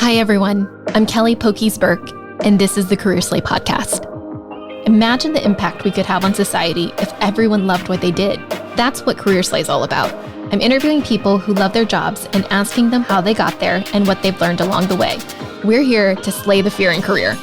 Hi, everyone. I'm Kelly Pokies Burke, and this is the Career Slay podcast. Imagine the impact we could have on society if everyone loved what they did. That's what Career Slay is all about. I'm interviewing people who love their jobs and asking them how they got there and what they've learned along the way. We're here to slay the fear in career.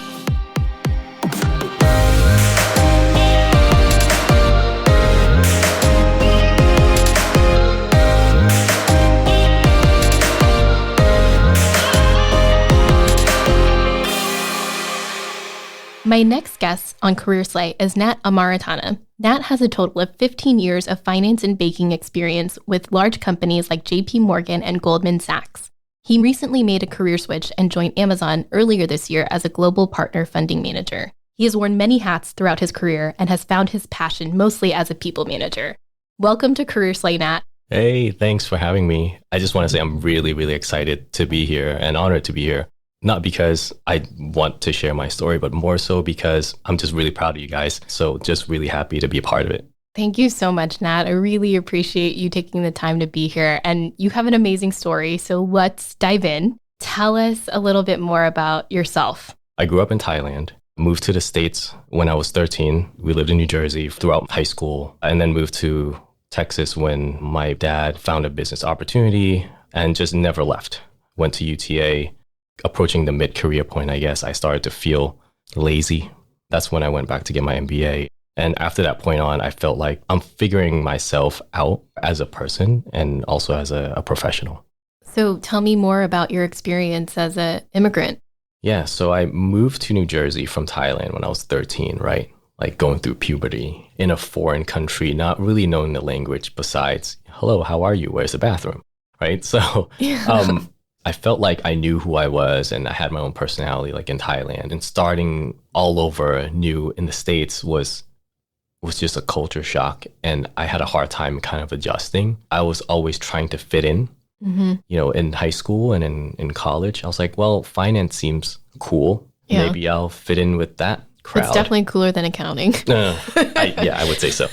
My next guest on Career Slay is Nat Amaratana. Nat has a total of 15 years of finance and banking experience with large companies like JP Morgan and Goldman Sachs. He recently made a career switch and joined Amazon earlier this year as a global partner funding manager. He has worn many hats throughout his career and has found his passion mostly as a people manager. Welcome to Career Slay, Nat. Hey, thanks for having me. I just want to say I'm really, really excited to be here and honored to be here. Not because I want to share my story, but more so because I'm just really proud of you guys. So just really happy to be a part of it. Thank you so much, Nat. I really appreciate you taking the time to be here. And you have an amazing story. So let's dive in. Tell us a little bit more about yourself. I grew up in Thailand, moved to the States when I was 13. We lived in New Jersey throughout high school, and then moved to Texas when my dad found a business opportunity and just never left. Went to UTA. Approaching the mid-career point, I guess, I started to feel lazy. That's when I went back to get my MBA. And after that point on, I felt like I'm figuring myself out as a person and also as a professional. So tell me more about your experience as an immigrant. Yeah, so I moved to New Jersey from Thailand when I was 13, right? Like going through puberty in a foreign country, not really knowing the language besides, hello, how are you? Where's the bathroom? Right? So I felt like I knew who I was and I had my own personality like in Thailand, and starting all over new in the States was just a culture shock. And I had a hard time kind of adjusting. I was always trying to fit in, in high school and in college. I was like, well, finance seems cool. Yeah. Maybe I'll fit in with that crowd. It's definitely cooler than accounting. I would say so.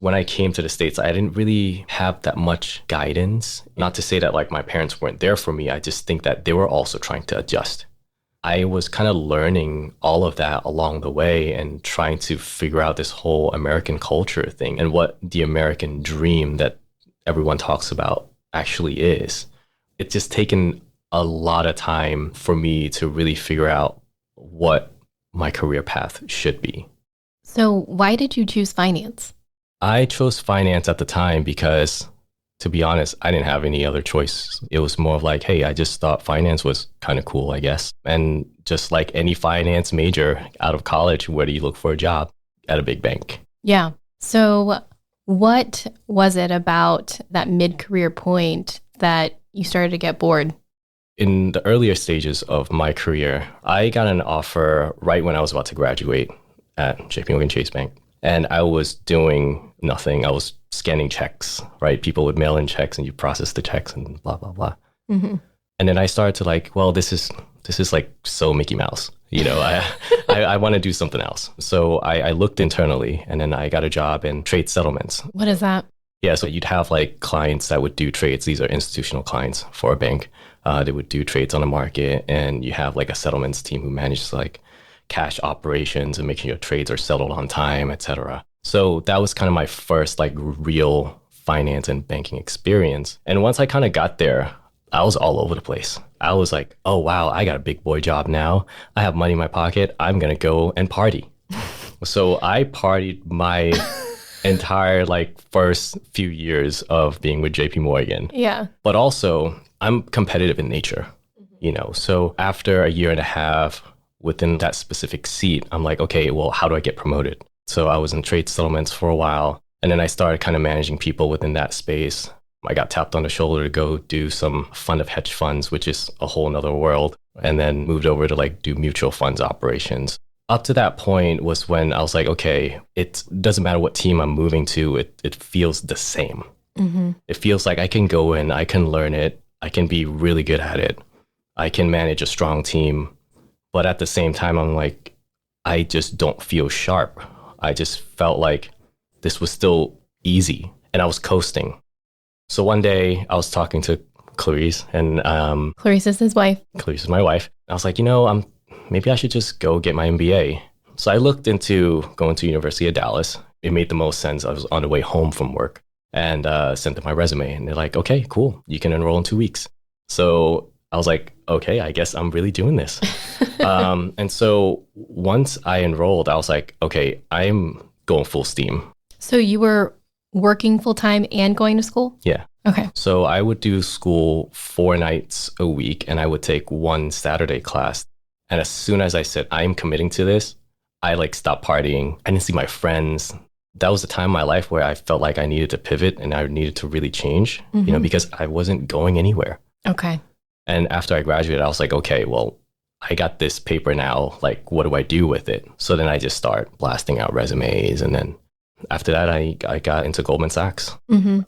When I came to the States, I didn't really have that much guidance. Not to say that like my parents weren't there for me. I just think that they were also trying to adjust. I was kind of learning all of that along the way and trying to figure out this whole American culture thing and what the American dream that everyone talks about actually is. It's just taken a lot of time for me to really figure out what my career path should be. So why did you choose finance? I chose finance at the time because, to be honest, I didn't have any other choice. It was more of like, hey, I just thought finance was kind of cool, I guess. And just like any finance major out of college, where do you look for a job? At a big bank. Yeah. So what was it about that mid-career point that you started to get bored? In the earlier stages of my career, I got an offer right when I was about to graduate at JP Morgan Chase Bank. And I was doing nothing. I was scanning checks, right? People would mail in checks and you process the checks and blah, blah, blah. Mm-hmm. And then I started to like, well, this is like so Mickey Mouse. I want to do something else. So I looked internally and then I got a job in trade settlements. What is that? Yeah, so you'd have like clients that would do trades. These are institutional clients for a bank. They would do trades on the market, and you have like a settlements team who manages like cash operations and making sure trades are settled on time, etc. So that was kind of my first like real finance and banking experience. And once I kind of got there, I was all over the place. I was like, oh, wow, I got a big boy job now. I have money in my pocket. I'm going to go and party. So I partied my entire like first few years of being with JP Morgan. Yeah. But also I'm competitive in nature, so after a year and a half within that specific seat, I'm like, okay, well, how do I get promoted? So I was in trade settlements for a while, and then I started kind of managing people within that space. I got tapped on the shoulder to go do some fund of hedge funds, which is a whole nother world, and then moved over to like do mutual funds operations. Up to that point was when I was like, okay, it doesn't matter what team I'm moving to, it feels the same. Mm-hmm. It feels like I can go in, I can learn it, I can be really good at it, I can manage a strong team. But at the same time, I'm like, I just don't feel sharp. I just felt like this was still easy and I was coasting. So one day I was talking to Clarice, and Clarice is his wife. Clarice is my wife. I was like, maybe I should just go get my MBA. So I looked into going to University of Dallas. It made the most sense. I was on the way home from work and sent them my resume. And they're like, okay, cool. You can enroll in 2 weeks. So I was like, okay, I guess I'm really doing this. And so once I enrolled, I was like, okay, I'm going full steam. So you were working full time and going to school? Yeah. Okay. So I would do school 4 nights a week and I would take 1 Saturday class. And as soon as I said, I'm committing to this, I stopped partying. I didn't see my friends. That was the time in my life where I felt like I needed to pivot and I needed to really change, because I wasn't going anywhere. Okay. And after I graduated, I was like, okay, well, I got this paper now. What do I do with it? So then I just start blasting out resumes. And then after that, I got into Goldman Sachs.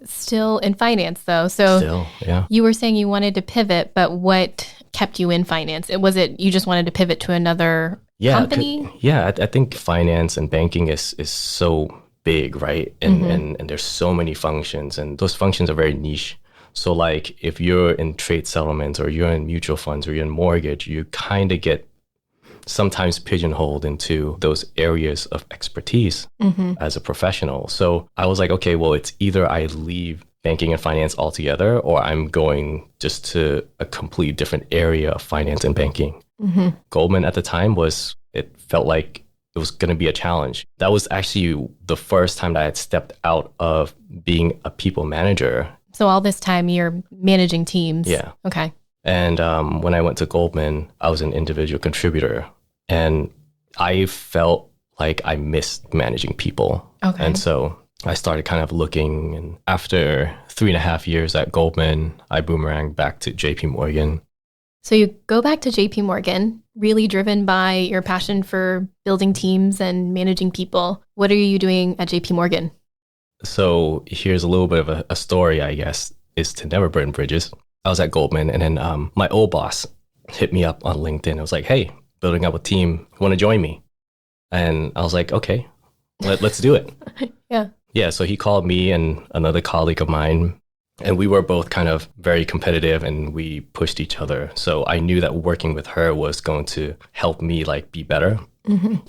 Still in finance, though. So Still, yeah. You were saying you wanted to pivot, but what kept you in finance? Was it you just wanted to pivot to another company? Yeah, I think finance and banking is so big, right? And there's so many functions, and those functions are very niche. So if you're in trade settlements or you're in mutual funds or you're in mortgage, you kind of get sometimes pigeonholed into those areas of expertise as a professional. So I was like, okay, well, it's either I leave banking and finance altogether or I'm going just to a completely different area of finance and banking. Goldman at the time it felt like it was going to be a challenge. That was actually the first time that I had stepped out of being a people manager. So all this time you're managing teams? Yeah. Okay. And when I went to Goldman, I was an individual contributor. And I felt like I missed managing people. Okay. And so I started kind of looking. And after 3.5 years at Goldman, I boomeranged back to JP Morgan. So you go back to JP Morgan, really driven by your passion for building teams and managing people. What are you doing at JP Morgan? So here's a little bit of a story, I guess, is to never burn bridges. I was at Goldman and then my old boss hit me up on LinkedIn. I was like, hey, building up a team, want to join me? And I was like, okay, let's do it. Yeah. So he called me and another colleague of mine, and we were both kind of very competitive and we pushed each other. So I knew that working with her was going to help me be better.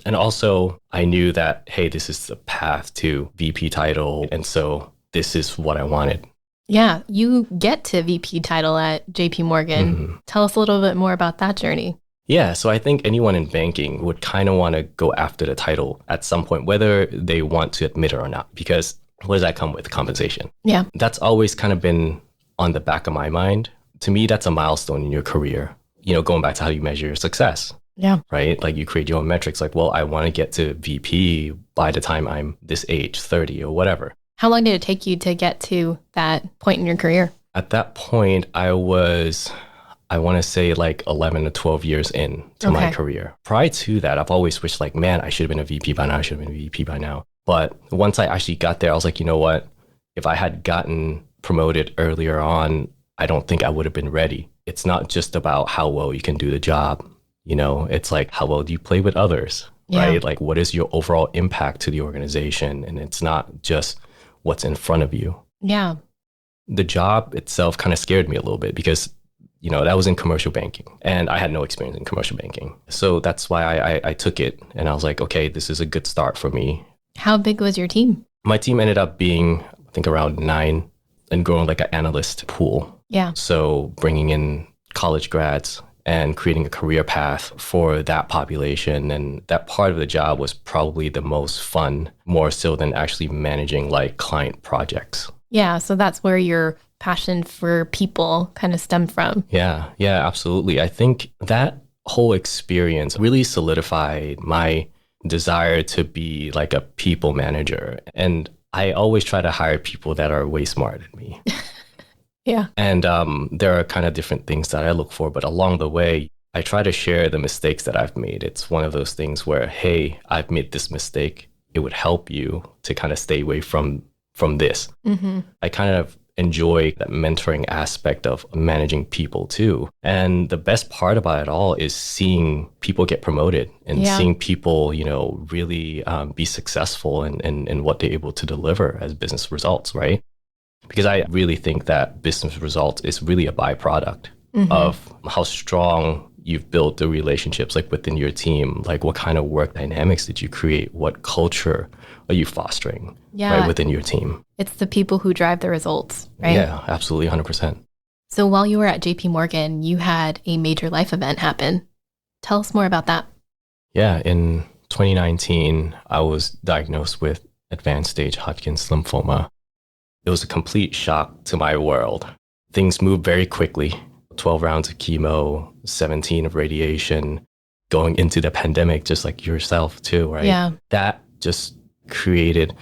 And also I knew that, hey, this is the path to VP title. And so this is what I wanted. Yeah. You get to VP title at JP Morgan. Tell us a little bit more about that journey. Yeah, so I think anyone in banking would kind of want to go after the title at some point, whether they want to admit it or not, because what does that come with? Compensation. Yeah. That's always kind of been on the back of my mind. To me, that's a milestone in your career, going back to how you measure your success. Yeah. Right? You create your own metrics, well, I want to get to VP by the time I'm this age, 30 or whatever. How long did it take you to get to that point in your career? At that point, I want to say 11 to 12 years into my career. Prior to that, I've always wished man, I should have been a VP by now. I should have been a VP by now. But once I actually got there, I was like, you know what? If I had gotten promoted earlier on, I don't think I would have been ready. It's not just about how well you can do the job. It's how well do you play with others, right? What is your overall impact to the organization? And it's not just what's in front of you. Yeah. The job itself kind of scared me a little bit because that was in commercial banking and I had no experience in commercial banking. So that's why I took it and I was like, okay, this is a good start for me. How big was your team? My team ended up being, I think, around 9 and growing an analyst pool. Yeah. So bringing in college grads and creating a career path for that population. And that part of the job was probably the most fun, more so than actually managing client projects. Yeah. So that's where your passion for people kind of stemmed from. Yeah, absolutely. I think that whole experience really solidified my desire to be a people manager. And I always try to hire people that are way smarter than me. Yeah. And there are kind of different things that I look for, but along the way, I try to share the mistakes that I've made. It's one of those things where, hey, I've made this mistake. It would help you to kind of stay away from this. I kind of enjoy that mentoring aspect of managing people too. And the best part about it all is seeing people get promoted and seeing people, really be successful in what they're able to deliver as business results, right? Because I really think that business results is really a byproduct of how strong you've built the relationships like within your team. Like what kind of work dynamics did you create? What culture are you fostering right within your team? It's the people who drive the results, right? Yeah, absolutely, 100%. So while you were at JP Morgan, you had a major life event happen. Tell us more about that. Yeah, in 2019, I was diagnosed with advanced stage Hodgkin's lymphoma. It was a complete shock to my world. Things moved very quickly. 12 rounds of chemo, 17 of radiation, going into the pandemic, just like yourself too, right? Yeah. That just created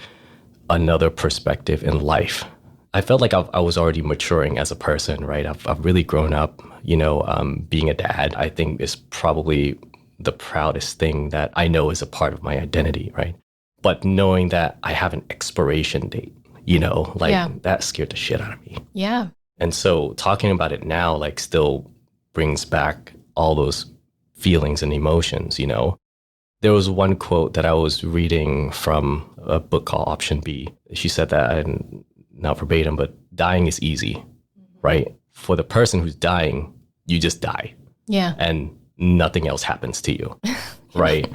another perspective in life. I felt like I was already maturing as a person, right? I've really grown up, being a dad, I think is probably the proudest thing that I know is a part of my identity, right? But knowing that I have an expiration date, that scared the shit out of me. Yeah. And so talking about it now, like still brings back all those feelings and emotions, There was one quote that I was reading from a book called Option B. She said that, and not verbatim, but dying is easy, right? For the person who's dying, you just die. Yeah. And nothing else happens to you, right?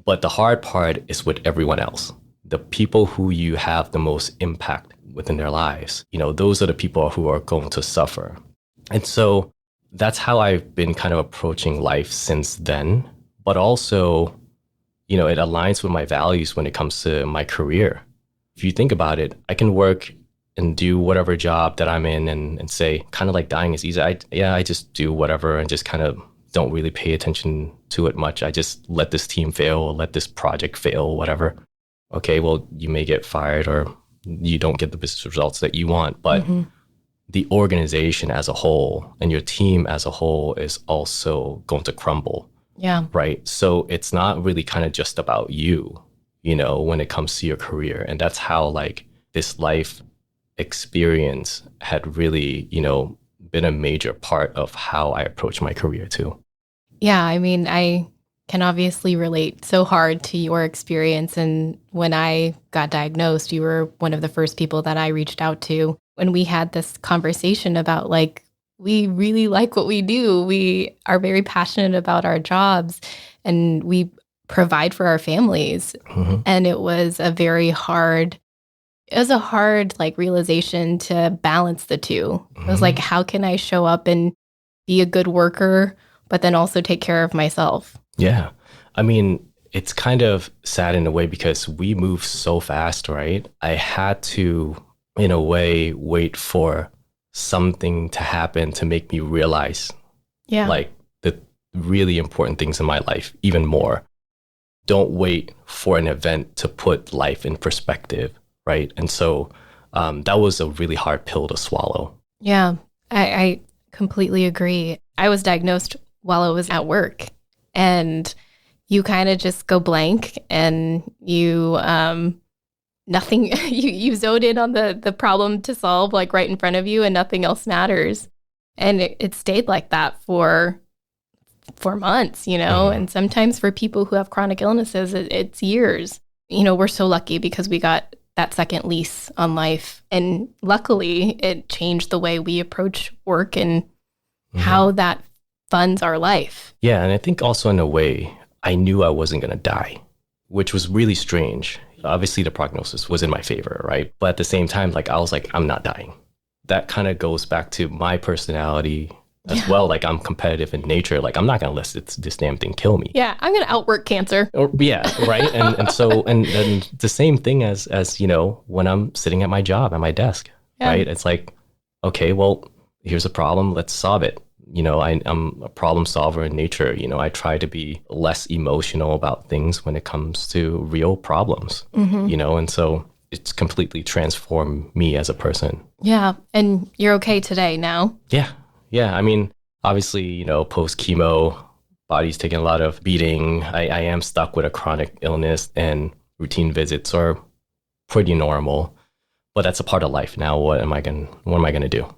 But the hard part is with everyone else. The people who you have the most impact within their lives, those are the people who are going to suffer. And so that's how I've been kind of approaching life since then. But also, it aligns with my values when it comes to my career. If you think about it, I can work and do whatever job that I'm in and say, kind of like dying is easy. I just do whatever and just kind of don't really pay attention to it much. I just let this team fail or let this project fail, whatever. Okay, well, you may get fired or you don't get the business results that you want, but the organization as a whole and your team as a whole is also going to crumble. Yeah. Right. So it's not really kind of just about you, when it comes to your career. And that's how like this life experience had really, been a major part of how I approach my career too. Yeah. I mean, I can obviously relate so hard to your experience. And when I got diagnosed, you were one of the first people that I reached out to. When we had this conversation about like, we really like what we do. We are very passionate about our jobs and we provide for our families. And it was a hard like realization to balance the two. It was like, how can I show up and be a good worker, but then also take care of myself? Yeah. I mean, it's kind of sad in a way because we move so fast, right? I had to, in a way, wait for something to happen to make me realize like the really important things in my life even more. Don't wait for an event to put life in perspective, right? And so that was a really hard pill to swallow. Yeah, I completely agree. I was diagnosed while I was at work and you kind of just go blank and you nothing, you zoned in on the problem to solve like right in front of you and nothing else matters. And it stayed like that for months, and sometimes for people who have chronic illnesses, it's years. We're so lucky because we got that second lease on life. And luckily it changed the way we approach work and how that funds our life. Yeah. And I think also in a way, I knew I wasn't going to die, which was really strange. Obviously, the prognosis was in my favor, right? But at the same time, like I was like, I'm not dying. That kind of goes back to my personality as well. Like I'm competitive in nature. Like I'm not going to let this damn thing kill me. Yeah, I'm going to outwork cancer. Right. And so and the same thing as when I'm sitting at my job at my desk, right? It's like, okay, well, here's a problem. Let's solve it. I'm a problem solver in nature. I try to be less emotional about things when it comes to real problems, and so it's completely transformed me as a person. Yeah. And you're okay today now? Yeah. Yeah. I mean, obviously, post chemo, body's taking a lot of beating. I am stuck with a chronic illness and routine visits are pretty normal, but that's a part of life now. What am I going to do?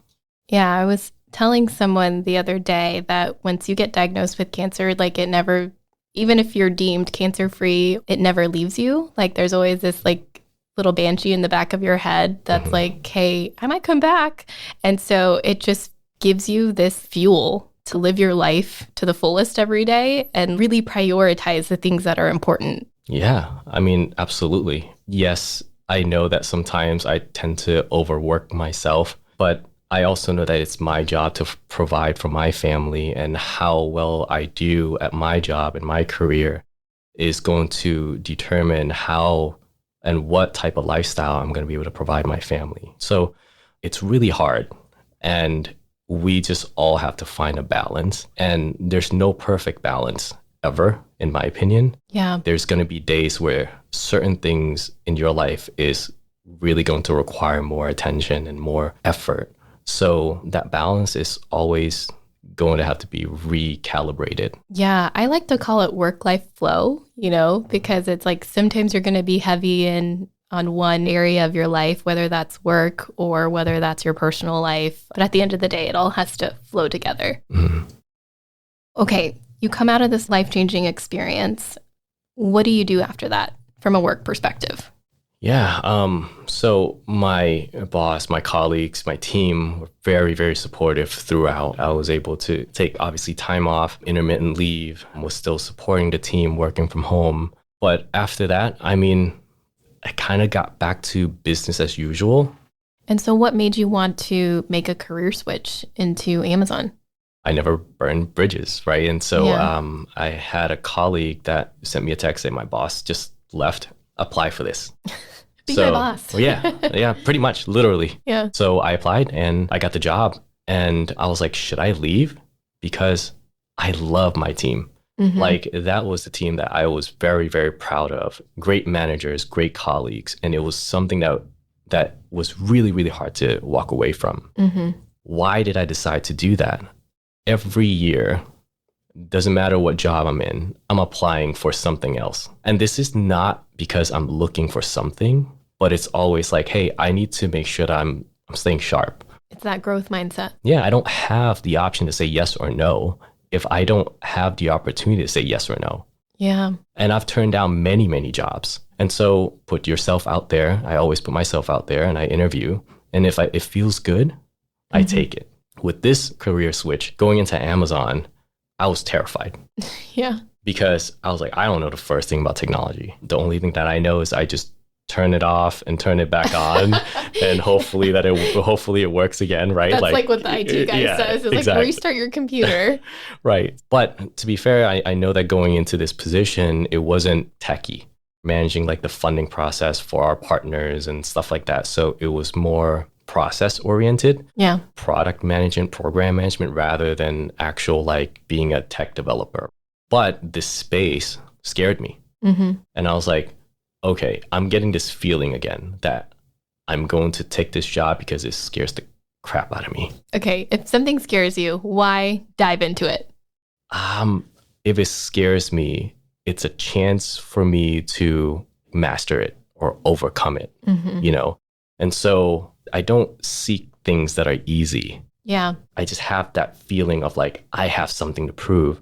Yeah. I was telling someone the other day that once you get diagnosed with cancer, like it never, even if you're deemed cancer free, it never leaves you. Like there's always this like little banshee in the back of your head that's like, hey, I might come back. And so it just gives you this fuel to live your life to the fullest every day and really prioritize the things that are important. Yeah, I mean, absolutely. Yes, I know that sometimes I tend to overwork myself, but I also know that it's my job to provide for my family, and how well I do at my job and my career is going to determine how and what type of lifestyle I'm going to be able to provide my family. So it's really hard, and we just all have to find a balance, and there's no perfect balance ever, in my opinion. Yeah. There's going to be days where certain things in your life is really going to require more attention and more effort. So that balance is always going to have to be recalibrated. Yeah, I like to call it work-life flow, because it's like sometimes you're going to be heavy on one area of your life, whether that's work or whether that's your personal life. But at the end of the day, it all has to flow together. Mm-hmm. Okay, you come out of this life-changing experience. What do you do after that from a work perspective? Yeah. So my boss, my colleagues, my team were very, very supportive throughout. I was able to take obviously time off, intermittent leave, was still supporting the team, working from home. But after that, I mean, I kind of got back to business as usual. And so what made you want to make a career switch into Amazon? I never burned bridges, right? And so I had a colleague that sent me a text saying my boss just left, apply for this. Be my boss. Yeah, pretty much, literally. Yeah. So I applied and I got the job, and I was like, should I leave? Because I love my team. Mm-hmm. Like, that was the team that I was very, very proud of. Great managers, great colleagues. And it was something that was really, really hard to walk away from. Mm-hmm. Why did I decide to do that? Every year, doesn't matter what job I'm in, I'm applying for something else. And this is not because I'm looking for something, but it's always like, hey, I need to make sure that I'm staying sharp. It's that growth mindset. Yeah, I don't have the option to say yes or no if I don't have the opportunity to say yes or no. Yeah. And I've turned down many, many jobs. And so put yourself out there. I always put myself out there and I interview. And if it feels good, I take it. With this career switch, going into Amazon, I was terrified. Yeah. Because I was like, I don't know the first thing about technology. The only thing that I know is I just turn it off and turn it back on, and hopefully it works again, right? That's like what the IT guy says. It's exactly. Like, restart your computer. Right. But to be fair, I know that going into this position, it wasn't techie, managing like the funding process for our partners and stuff like that. So it was more process oriented, product management, program management, rather than actual like being a tech developer. But this space scared me. Mm-hmm. And I was like, okay, I'm getting this feeling again that I'm going to take this job because it scares the crap out of me. Okay, if something scares you, why dive into it? If it scares me, it's a chance for me to master it or overcome it, And so I don't seek things that are easy. Yeah. I just have that feeling of like, I have something to prove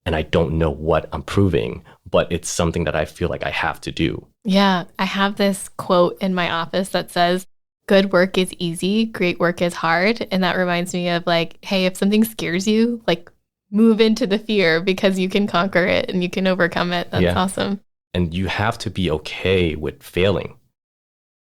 and I don't know what I'm proving, but it's something that I feel like I have to do. Yeah. I have this quote in my office that says, good work is easy, great work is hard. And that reminds me of like, hey, if something scares you, like move into the fear because you can conquer it and you can overcome it. That's awesome. And you have to be okay with failing.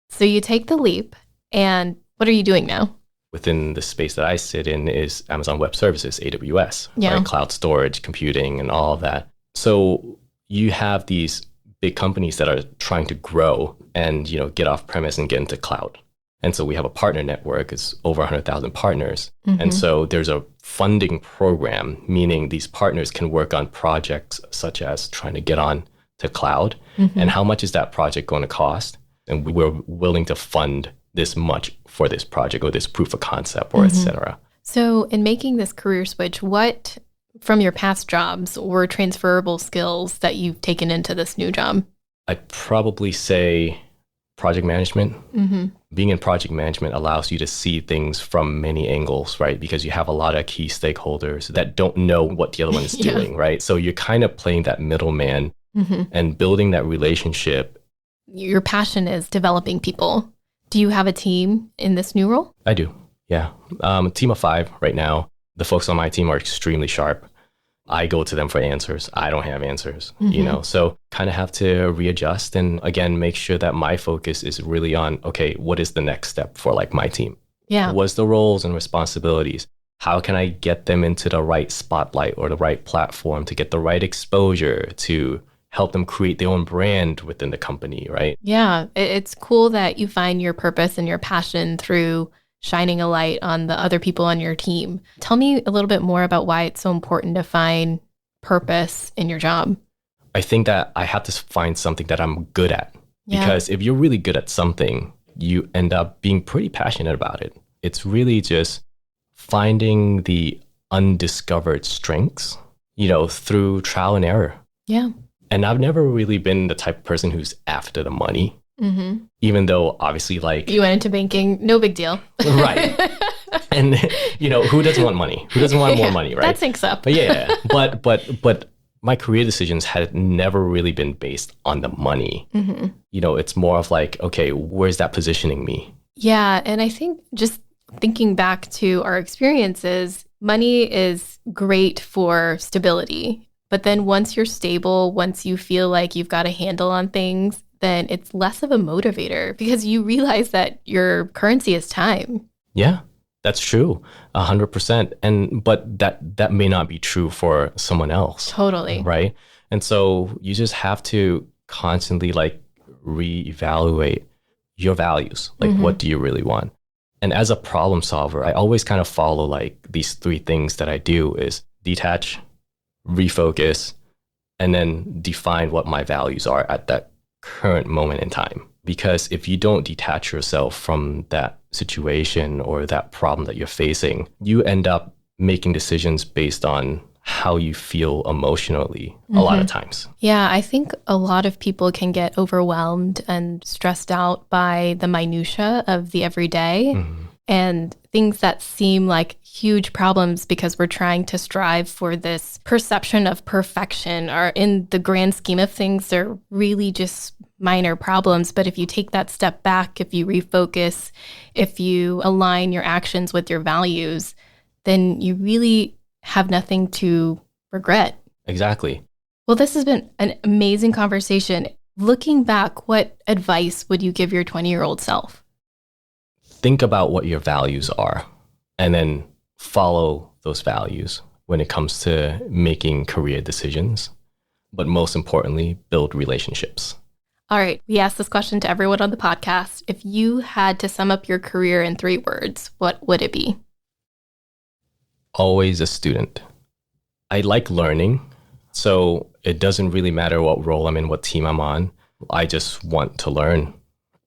So you take the leap. And what are you doing now? Within the space that I sit in is Amazon Web Services, AWS, right? Cloud storage, computing, and all of that. So you have these big companies that are trying to grow and, get off premise and get into cloud. And so we have a partner network. It's over 100,000 partners. Mm-hmm. And so there's a funding program, meaning these partners can work on projects such as trying to get on to cloud. Mm-hmm. And how much is that project going to cost? And we're willing to fund this much for this project or this proof of concept or et cetera. So in making this career switch, what from your past jobs were transferable skills that you've taken into this new job? I'd probably say project management. Mm-hmm. Being in project management allows you to see things from many angles, right? Because you have a lot of key stakeholders that don't know what the other one is doing, right? So you're kind of playing that middleman and building that relationship your passion is developing people. Do you have a team in this new role? I do. Yeah. A team of 5 right now. The folks on my team are extremely sharp. I go to them for answers. I don't have answers, so kind of have to readjust and again, make sure that my focus is really on, okay, what is the next step for like my team? Yeah. What's the roles and responsibilities? How can I get them into the right spotlight or the right platform to get the right exposure to help them create their own brand within the company, right? Yeah. It's cool that you find your purpose and your passion through shining a light on the other people on your team. Tell me a little bit more about why it's so important to find purpose in your job. I think that I have to find something that I'm good at. Yeah. Because if you're really good at something, you end up being pretty passionate about it. It's really just finding the undiscovered strengths, through trial and error. Yeah. And I've never really been the type of person who's after the money, even though obviously like... You went into banking, no big deal. Right. And, who doesn't want money? Who doesn't want more money, right? That syncs up. But yeah, but my career decisions had never really been based on the money. It's more of like, okay, where's that positioning me? Yeah. And I think just thinking back to our experiences, money is great for stability. But then once you're stable, once you feel like you've got a handle on things, then it's less of a motivator because you realize that your currency is time. Yeah, that's true. 100%. But that may not be true for someone else. Totally. Right. And so you just have to constantly like reevaluate your values. Like, what do you really want? And as a problem solver, I always kind of follow like these 3 things that I do is detach, refocus, and then define what my values are at that current moment in time. Because if you don't detach yourself from that situation or that problem that you're facing, you end up making decisions based on how you feel emotionally a lot of times. Yeah, I think a lot of people can get overwhelmed and stressed out by the minutia of the everyday and things that seem like huge problems because we're trying to strive for this perception of perfection, or in the grand scheme of things, they're really just minor problems. But if you take that step back, if you refocus, if you align your actions with your values, then you really have nothing to regret. Exactly. Well, this has been an amazing conversation. Looking back, what advice would you give your 20-year-old self? Think about what your values are and then follow those values when it comes to making career decisions. But most importantly, build relationships. All right. We asked this question to everyone on the podcast. If you had to sum up your career in 3 words, what would it be? Always a student. I like learning, so it doesn't really matter what role I'm in, what team I'm on. I just want to learn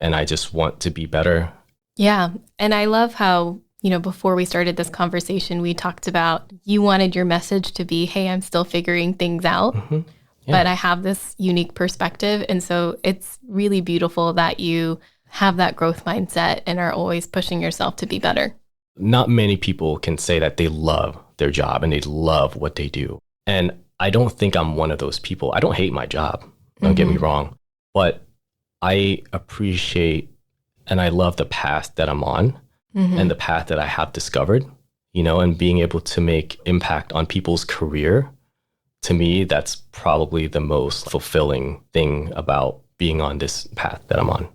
and I just want to be better. Yeah. And I love how, before we started this conversation, we talked about you wanted your message to be, hey, I'm still figuring things out, but I have this unique perspective. And so it's really beautiful that you have that growth mindset and are always pushing yourself to be better. Not many people can say that they love their job and they love what they do. And I don't think I'm one of those people. I don't hate my job. Don't get me wrong. But I appreciate and I love the path that I'm on and the path that I have discovered, and being able to make impact on people's career. To me, that's probably the most fulfilling thing about being on this path that I'm on.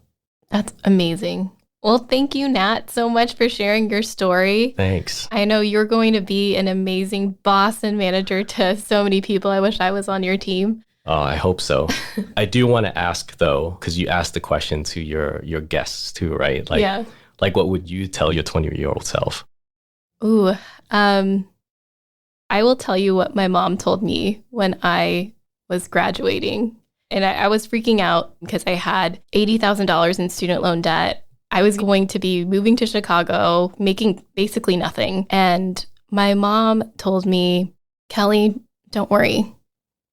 That's amazing. Well, thank you, Nat, so much for sharing your story. Thanks. I know you're going to be an amazing boss and manager to so many people. I wish I was on your team. Oh, I hope so. I do want to ask, though, because you asked the question to your guests too, right? Like, what would you tell your 20-year-old self? Ooh, I will tell you what my mom told me when I was graduating. And I was freaking out because I had $80,000 in student loan debt. I was going to be moving to Chicago, making basically nothing. And my mom told me, Kelly, don't worry.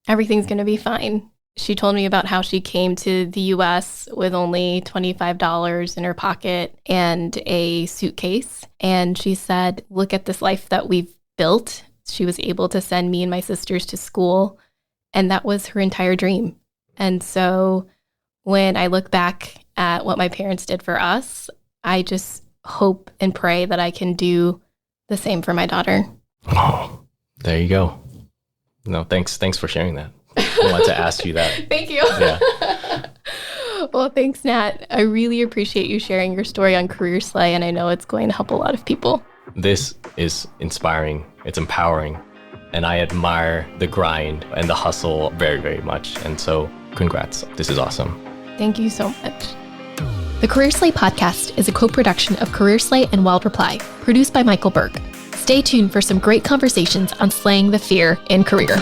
Everything's going to be fine. She told me about how she came to the US with only $25 in her pocket and a suitcase. And she said, look at this life that we've built. She was able to send me and my sisters to school. And that was her entire dream. And so when I look back at what my parents did for us, I just hope and pray that I can do the same for my daughter. Oh, there you go. No, thanks for sharing that. I wanted to ask you that. Thank you. Yeah. Well, thanks, Nat. I really appreciate you sharing your story on Career Slay, and I know it's going to help a lot of people. This is inspiring. It's empowering. And I admire the grind and the hustle very, very much. And so congrats. This is awesome. Thank you so much. The Career Slay podcast is a co-production of Career Slay and Wild Reply, produced by Michael Berg. Stay tuned for some great conversations on slaying the fear in career.